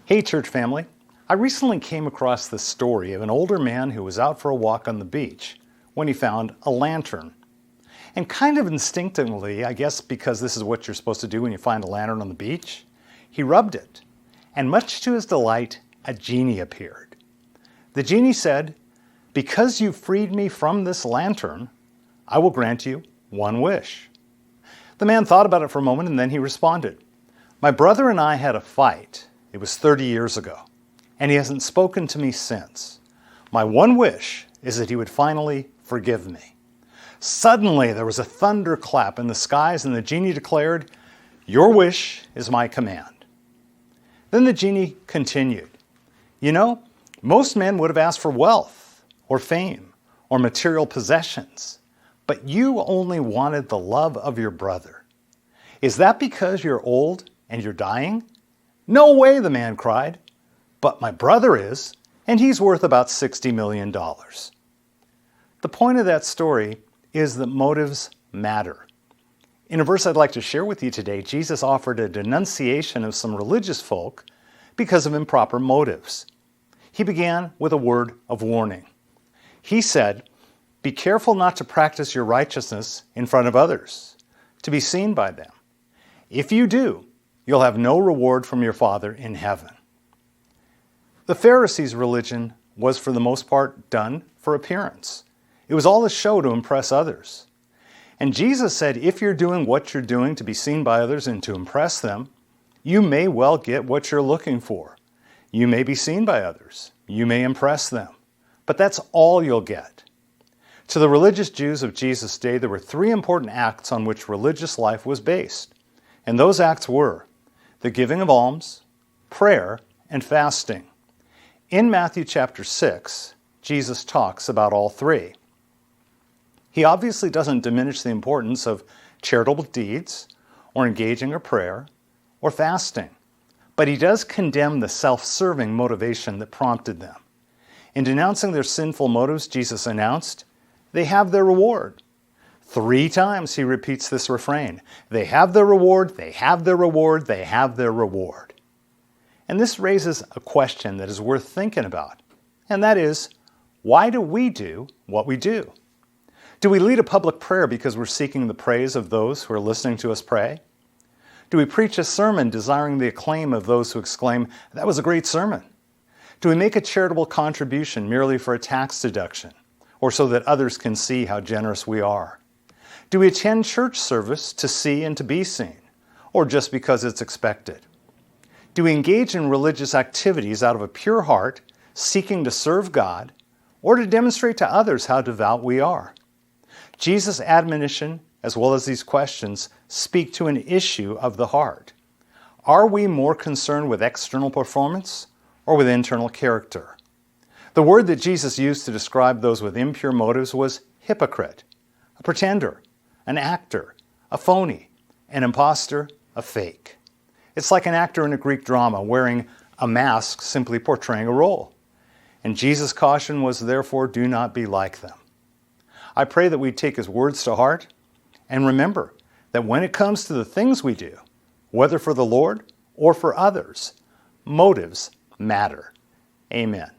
Hey church family, I recently came across the story of an older man who was out for a walk on the beach when he found a lantern. And kind of instinctively, I guess because this is what you're supposed to do when you find a lantern on the beach, he rubbed it. And much to his delight, a genie appeared. The genie said, "Because you freed me from this lantern, I will grant you one wish." The man thought about it for a moment and then he responded, "My brother and I had a fight. It was 30 years ago, and he hasn't spoken to me since. My one wish is that he would finally forgive me." Suddenly, there was a thunderclap in the skies, and the genie declared, "Your wish is my command." Then the genie continued, "You know, most men would have asked for wealth, or fame, or material possessions, but you only wanted the love of your brother. Is that because you're old and you're dying?" "No way," the man cried. "But my brother is, and he's worth about $60 million. The point of that story is that motives matter. In a verse I'd like to share with you today, Jesus offered a denunciation of some religious folk because of improper motives. He began with a word of warning. He said, "Be careful not to practice your righteousness in front of others, to be seen by them. If you do, you'll have no reward from your Father in heaven." The Pharisees' religion was for the most part done for appearance. It was all a show to impress others. And Jesus said, if you're doing what you're doing to be seen by others and to impress them, you may well get what you're looking for. You may be seen by others. You may impress them. But that's all you'll get. To the religious Jews of Jesus' day, there were three important acts on which religious life was based. And those acts were the giving of alms, prayer, and fasting. In Matthew chapter 6, Jesus talks about all three. He obviously doesn't diminish the importance of charitable deeds, or engaging in prayer, or fasting, but he does condemn the self-serving motivation that prompted them. In denouncing their sinful motives, Jesus announced, they have their reward. 3 times he repeats this refrain. They have their reward, they have their reward, they have their reward. And this raises a question that is worth thinking about. And that is, why do we do what we do? Do we lead a public prayer because we're seeking the praise of those who are listening to us pray? Do we preach a sermon desiring the acclaim of those who exclaim, "That was a great sermon"? Do we make a charitable contribution merely for a tax deduction, or so that others can see how generous we are? Do we attend church service to see and to be seen, or just because it's expected? Do we engage in religious activities out of a pure heart, seeking to serve God, or to demonstrate to others how devout we are? Jesus' admonition, as well as these questions, speak to an issue of the heart. Are we more concerned with external performance or with internal character? The word that Jesus used to describe those with impure motives was hypocrite, a pretender, an actor, a phony, an imposter, a fake. It's like an actor in a Greek drama wearing a mask simply portraying a role. And Jesus' caution was, therefore, do not be like them. I pray that we take his words to heart and remember that when it comes to the things we do, whether for the Lord or for others, motives matter. Amen.